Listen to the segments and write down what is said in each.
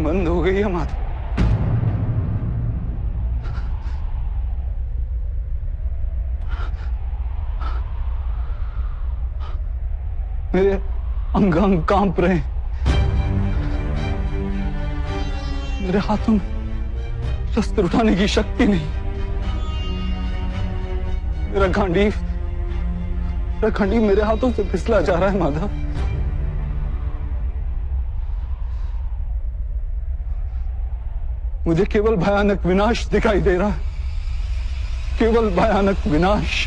बंद हो गई है माता। मेरे अंग अंग कांप रहे हैं। मेरे हाथों में शस्त्र उठाने की शक्ति नहीं। मेरा गांडीव मेरे हाथों से फिसला जा रहा है माधव। मुझे केवल भयानक विनाश दिखाई दे रहा है, केवल भयानक विनाश।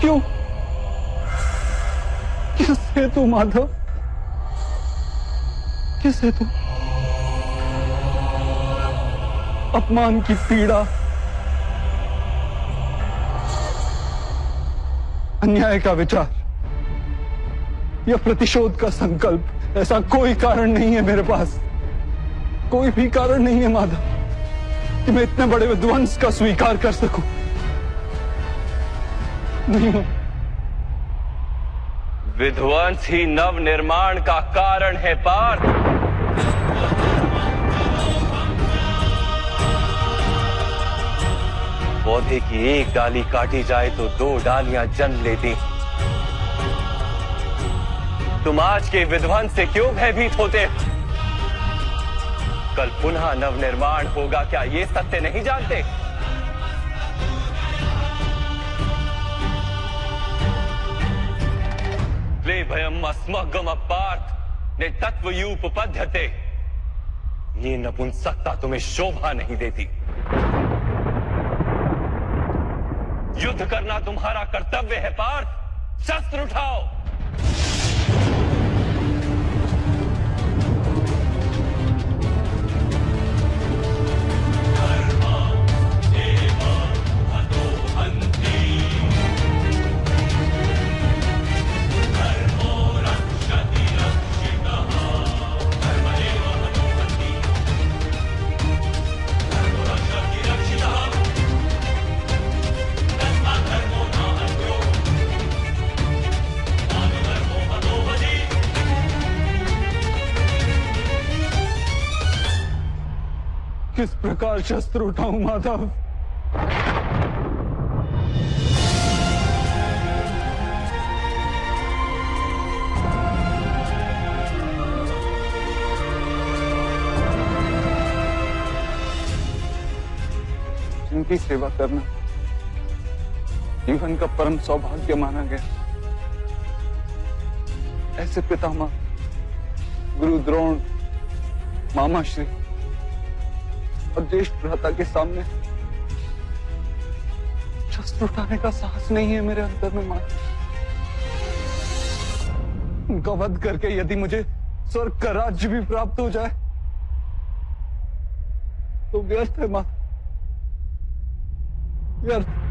क्यों? किस हेतु माधव? किस हेतु? अपमान की पीड़ा, अन्याय का विचार या प्रतिशोध का संकल्प, ऐसा कोई कारण नहीं है मेरे पास। कोई भी कारण नहीं है माधव कि मैं इतने बड़े विध्वंस का स्वीकार कर सकूं। नहीं। विध्वंस ही नव निर्माण का कारण है पार्थ। पौधे की एक डाली काटी जाए तो दो डालियां जन्म लेती। तुम आज के विध्वंस से क्यों भयभीत होते? कल पुनः नवनिर्माण होगा, क्या ये सत्य नहीं जानते? ले भयम अस्मगम पार्थ ने तत्वयूपपद्यते। ये नपुंसकता तुम्हें शोभा नहीं देती। युद्ध करना तुम्हारा कर्तव्य है पार्थ। शस्त्र उठाओ। किस प्रकार शस्त्र उठाऊं माधव? जिनकी सेवा करना जीवन का परम सौभाग्य माना गया, ऐसे पितामह गुरु द्रोण, मामा श्री और ज्येष्ठ भ्राता के सामने शस्त्र उठाने का साहस नहीं है मेरे अंदर में मां। उनका वध करके यदि मुझे स्वर्ग का राज्य भी प्राप्त हो जाए तो व्यर्थ है मां, व्यर्थ।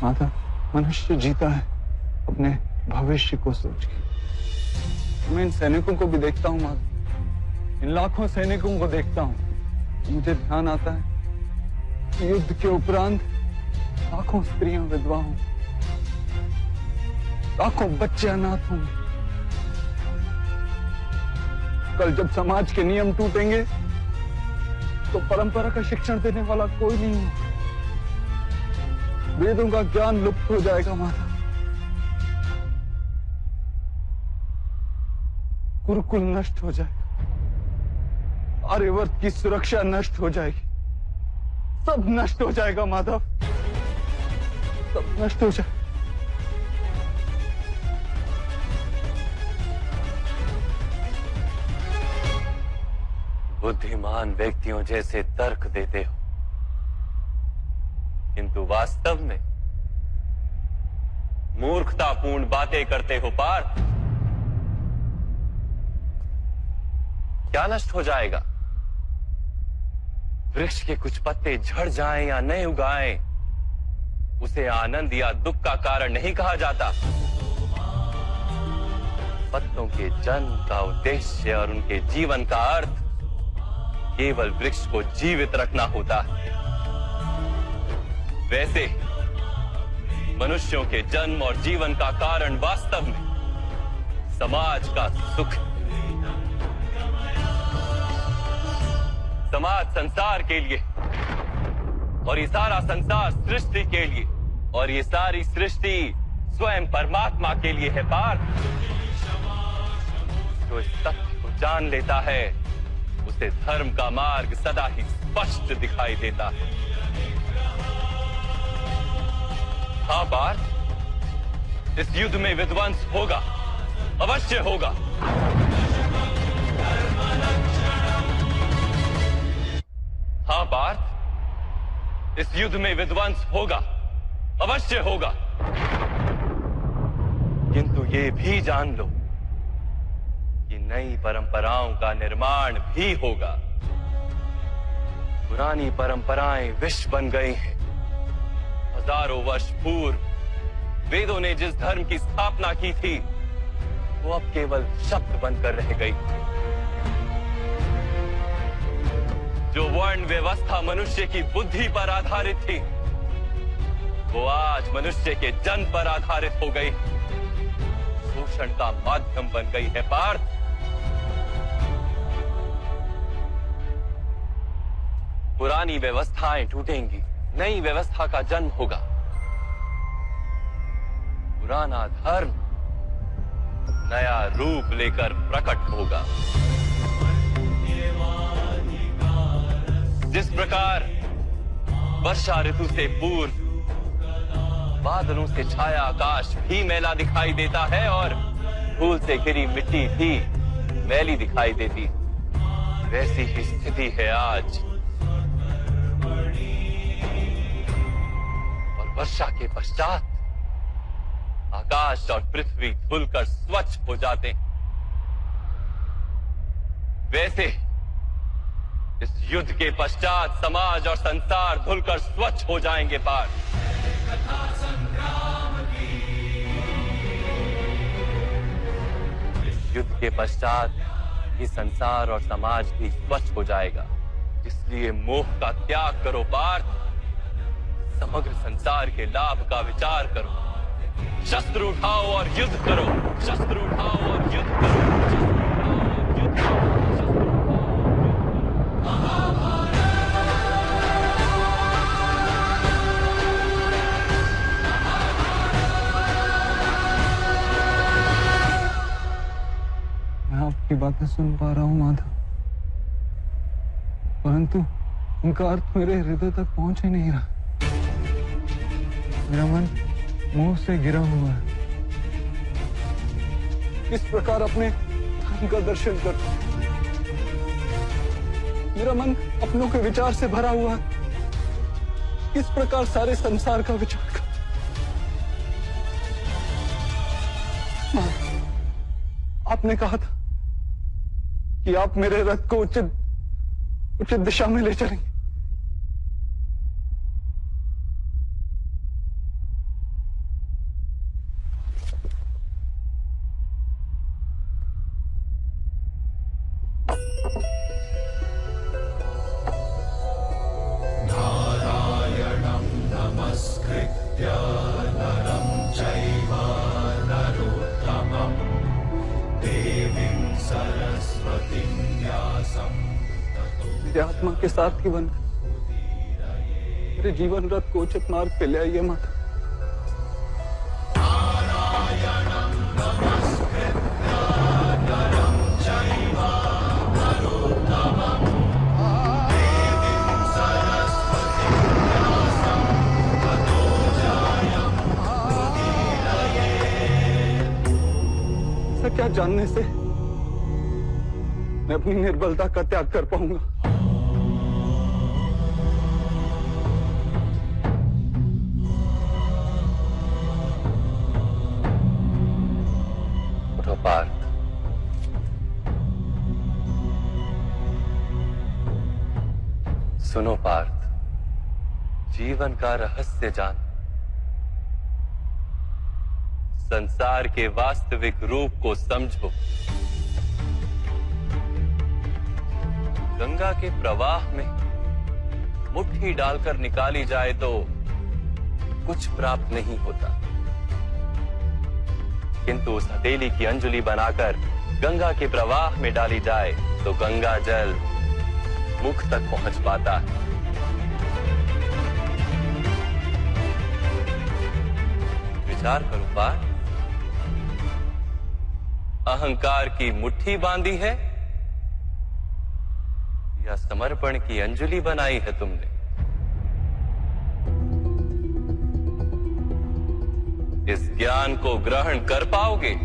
माता, मनुष्य जीता है अपने भविष्य को सोच के। मैं इन सैनिकों को भी देखता हूँ माता, इन लाखों सैनिकों को देखता हूँ। मुझे ध्यान आता है कि युद्ध के उपरांत लाखों स्त्रियां विधवा हों, लाखों बच्चे अनाथ होंगे। कल जब समाज के नियम टूटेंगे तो परंपरा का शिक्षण देने वाला कोई नहीं होगा। वेदों का ज्ञान लुप्त हो जाएगा माता, गुरुकुल नष्ट हो जाएगा, आर्यवर्त की सुरक्षा नष्ट हो जाएगी, सब नष्ट हो जाएगा माधव, सब नष्ट हो जाएगा। बुद्धिमान व्यक्तियों जैसे तर्क देते हो, किंतु वास्तव में मूर्खतापूर्ण बातें करते हो पार्थ। क्या नष्ट हो जाएगा? वृक्ष के कुछ पत्ते झड़ जाएं या नए उगाएं, उसे आनंद या दुख का कारण नहीं कहा जाता। पत्तों के जन्म का उद्देश्य और उनके जीवन का अर्थ केवल वृक्ष को जीवित रखना होता है। वैसे मनुष्यों के जन्म और जीवन का कारण वास्तव में समाज का सुख है। समाज संसार के लिए और ये सारा संसार सृष्टि के लिए और ये सारी सृष्टि स्वयं परमात्मा के लिए है। पार्थ, जो इस तथ्य को जान लेता है उसे धर्म का मार्ग सदा ही स्पष्ट दिखाई देता है। हाँ पार्थ, इस युद्ध में विध्वंस होगा, अवश्य होगा। हाँ पार्थ, इस युद्ध में विध्वंस होगा, अवश्य होगा। किंतु ये भी जान लो कि नई परंपराओं का निर्माण भी होगा। पुरानी परंपराएं विष बन गई हैं। हजारों वर्ष पूर्व वेदों ने जिस धर्म की स्थापना की थी वो अब केवल शब्द बनकर रह गई। जो वर्ण व्यवस्था मनुष्य की बुद्धि पर आधारित थी वो आज मनुष्य के जन्म पर आधारित हो गई, शोषण का माध्यम बन गई है। पार्थ, पुरानी व्यवस्थाएं टूटेंगी, नई व्यवस्था का जन्म होगा। पुराना धर्म नया रूप लेकर प्रकट होगा। जिस प्रकार वर्षा ऋतु से पूर्व बादलों से छाया आकाश भी मैला दिखाई देता है और धूल से घिरी मिट्टी भी मैली दिखाई देती, वैसी ही स्थिति है आज। और वर्षा के पश्चात आकाश और पृथ्वी धुलकर स्वच्छ हो जाते हैं। वैसे इस युद्ध के पश्चात समाज और संसार धुलकर स्वच्छ हो जाएंगे। पार्थ, इस युद्ध के पश्चात ये संसार और समाज भी स्वच्छ हो जाएगा। इसलिए मोह का त्याग करो पार्थ, समग्र संसार के लाभ का विचार करो। शस्त्र उठाओ और युद्ध करो, शस्त्र उठाओ और युद्ध करो। मैं आपकी बातें सुन पा रहा हूं माधव, परंतु उनका अर्थ मेरे हृदय तक पहुंच ही नहीं रहा। मेरा मन मोह से गिरा हुआ है। किस प्रकार अपने धर्म का दर्शन कर, मेरा मन अपनों के विचार से भरा हुआ है। किस प्रकार सारे संसार का विचार कर। आपने कहा था कि आप मेरे रथ को उचित दिशा में ले चलेंगे। मेरे आत्मा के साथ ही बन मेरे जीवन रथ को उचित मार्ग पे ले आइए माता। ऐसा क्या जानने से मैं अपनी निर्बलता का त्याग कर पाऊंगा? पार्थ, सुनो पार्थ, जीवन का रहस्य जान। संसार के वास्तविक रूप को समझो। गंगा के प्रवाह में मुट्ठी डालकर निकाली जाए तो कुछ प्राप्त नहीं होता, किंतु उस हथेली की अंजुलि बनाकर गंगा के प्रवाह में डाली जाए तो गंगा जल मुख तक पहुंच पाता है। विचार करो पार्थ, अहंकार की मुट्ठी बांधी है या समर्पण की अंजुलि बनाई है तुमने? इस ज्ञान को ग्रहण कर पाओगे?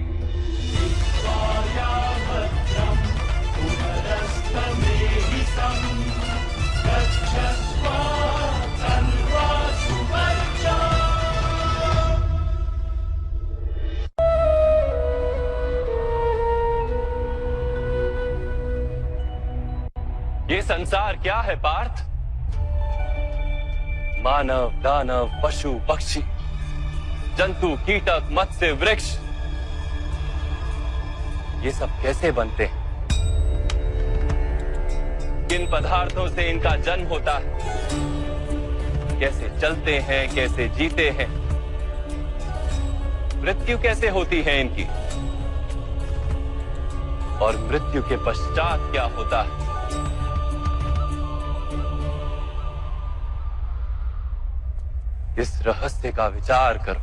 ये संसार क्या है पार्थ? मानव, दानव, पशु, पक्षी, जंतु, कीटक, मत्स्य, वृक्ष, ये सब कैसे बनते हैं? किन पदार्थों से इनका जन्म होता है? कैसे चलते हैं, कैसे जीते हैं? मृत्यु कैसे होती है इनकी? और मृत्यु के पश्चात क्या होता है? इस रहस्य का विचार करो।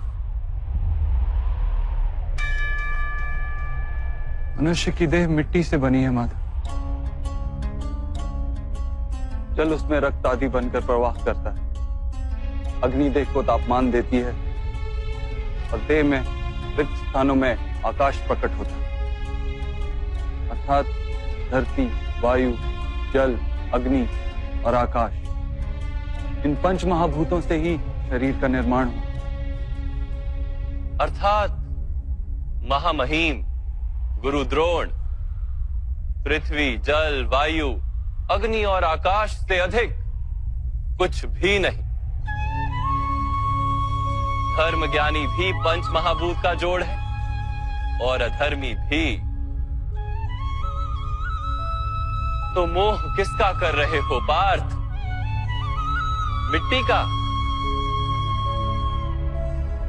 मनुष्य की देह मिट्टी से बनी है माता। जल उसमें रक्त आदि बनकर प्रवाह करता है। अग्नि देह को तापमान देती है और देह में रिक्त स्थानों में आकाश प्रकट होता है। अर्थात धरती, वायु, जल, अग्नि और आकाश, इन पंच महाभूतों से ही शरीर का निर्माण हो। अर्थात महामहिम गुरु द्रोण पृथ्वी, जल, वायु, अग्नि और आकाश से अधिक कुछ भी नहीं। धर्म ज्ञानी भी पंच महाभूत का जोड़ है और अधर्मी भी। तो मोह किसका कर रहे हो पार्थ? मिट्टी का?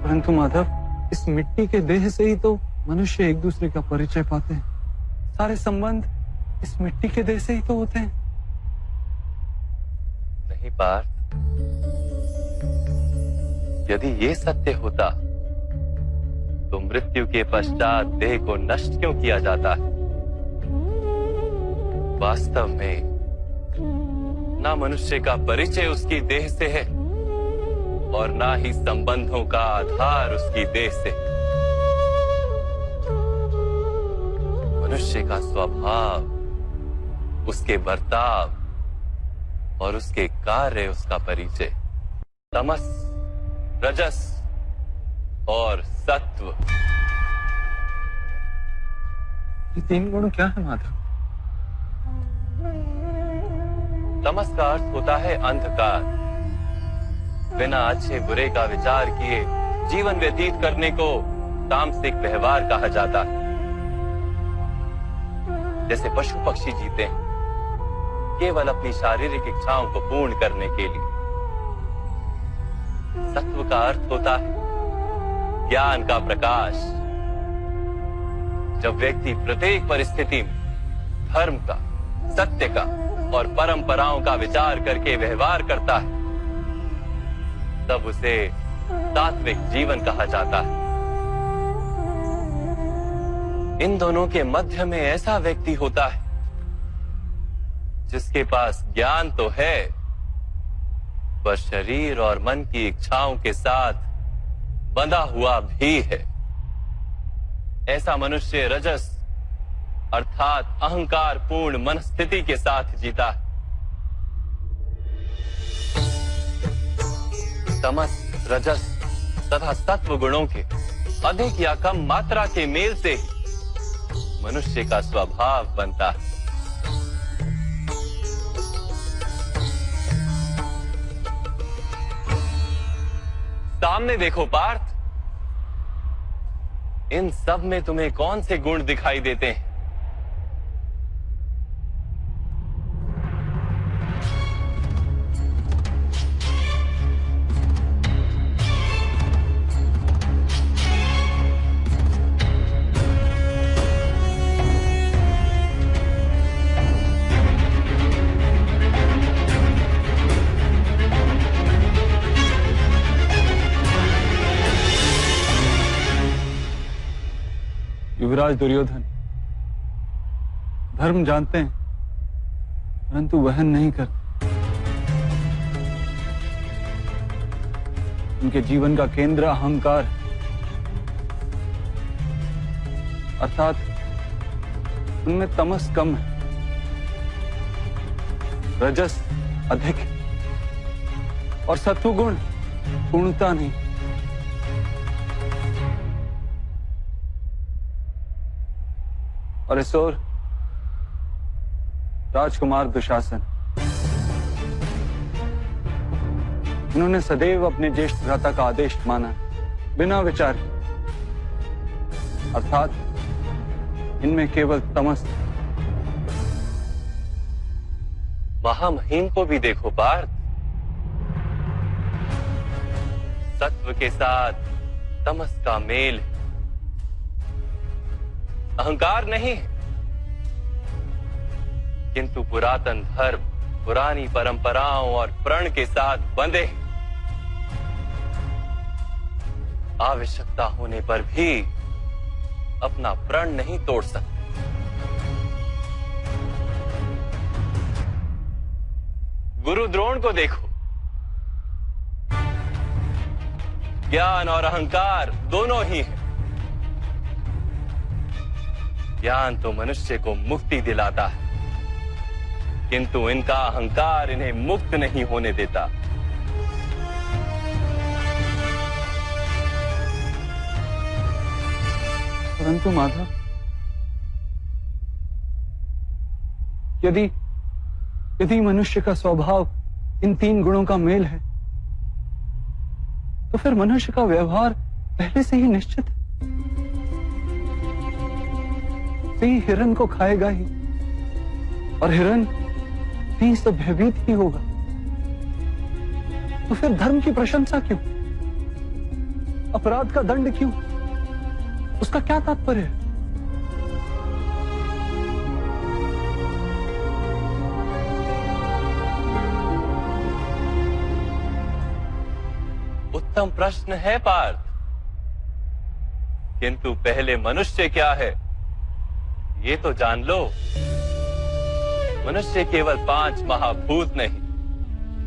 परंतु माधव, इस मिट्टी के देह से ही तो मनुष्य एक दूसरे का परिचय पाते हैं। सारे संबंध इस मिट्टी के देह से ही तो होते हैं। नहीं पार्थ, यदि ये सत्य होता तो मृत्यु के पश्चात देह को नष्ट क्यों किया जाता है? वास्तव में ना मनुष्य का परिचय उसकी देह से है और ना ही संबंधों का आधार उसकी देह से। मनुष्य का स्वभाव, उसके बर्ताव और उसके कार्य उसका परिचय। तमस, रजस और सत्व, ये तीन गुण क्या है माधव? तमस का अर्थ होता है अंधकार। बिना अच्छे बुरे का विचार किए जीवन व्यतीत करने को तामसिक व्यवहार कहा जाता है। जैसे पशु पक्षी जीते हैं केवल अपनी शारीरिक इच्छाओं को पूर्ण करने के लिए। सत्व का अर्थ होता है ज्ञान का प्रकाश। जब व्यक्ति प्रत्येक परिस्थिति में धर्म का, सत्य का और परंपराओं का विचार करके व्यवहार करता है, तब उसे सात्विक जीवन कहा जाता है। इन दोनों के मध्य में ऐसा व्यक्ति होता है जिसके पास ज्ञान तो है पर शरीर और मन की इच्छाओं के साथ बंधा हुआ भी है। ऐसा मनुष्य रजस अर्थात अहंकार पूर्ण मनस्थिति के साथ जीता है। तमस, रजस तथा सत्व गुणों के अधिक या कम मात्रा के मेल से ही मनुष्य का स्वभाव बनता है। सामने देखो पार्थ, इन सब में तुम्हें कौन से गुण दिखाई देते हैं? युवराज दुर्योधन धर्म जानते हैं परंतु वहन नहीं करते। उनके जीवन का केंद्र अहंकार है, अर्थात उनमें तमस कम है, रजस अधिक है और सत्वगुण पूर्णता नहीं। और इस ओर राजकुमार दुशासन, उन्होंने सदैव अपने ज्येष्ठ भ्राता का आदेश माना बिना विचार, अर्थात इनमें केवल तमस। महामहिम को भी देखो पार्थ, सत्व के साथ तमस का मेल, अहंकार नहीं किंतु पुरातन धर्म, पुरानी परंपराओं और प्रण के साथ बंधे, आवश्यकता होने पर भी अपना प्रण नहीं तोड़ सकते। गुरु द्रोण को देखो, ज्ञान और अहंकार दोनों ही हैं। ज्ञान तो मनुष्य को मुक्ति दिलाता है किंतु इनका अहंकार इन्हें मुक्त नहीं होने देता। परंतु माधव, यदि मनुष्य का स्वभाव इन तीन गुणों का मेल है तो फिर मनुष्य का व्यवहार पहले से ही निश्चित है। सिंह हिरण को खाएगा ही और हिरण सिंह से भयभीत ही होगा। तो फिर धर्म की प्रशंसा क्यों? अपराध का दंड क्यों? उसका क्या तात्पर्य है? उत्तम प्रश्न है पार्थ, किंतु पहले मनुष्य क्या है ये तो जान लो। मनुष्य केवल 5 महाभूत नहीं,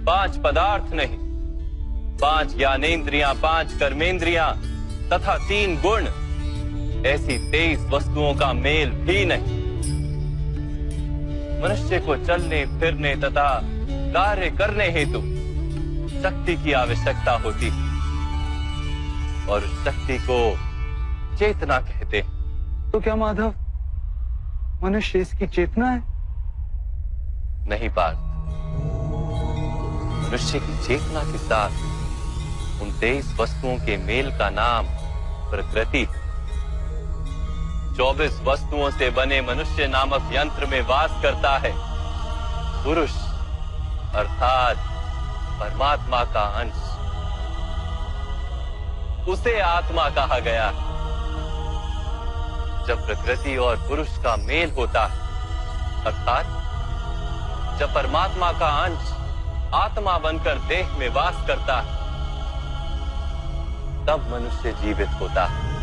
5 पदार्थ नहीं, 5 ज्ञानेंद्रियां, 5 कर्मेंद्रियां तथा 3 गुण, ऐसी 23 वस्तुओं का मेल भी नहीं। मनुष्य को चलने फिरने तथा कार्य करने हेतु शक्ति की आवश्यकता होती है और उस शक्ति को चेतना कहते हैं। तो क्या माधव, मनुष्य इसकी चेतना है? नहीं पार्थ, मनुष्य की चेतना के साथ उन 23 वस्तुओं के मेल का नाम प्रकृति है। 24 वस्तुओं से बने मनुष्य नामक यंत्र में वास करता है पुरुष, अर्थात परमात्मा का अंश। उसे आत्मा कहा गया है। जब प्रकृति और पुरुष का मेल होता है, अर्थात जब परमात्मा का अंश आत्मा बनकर देह में वास करता है, तब मनुष्य जीवित होता है।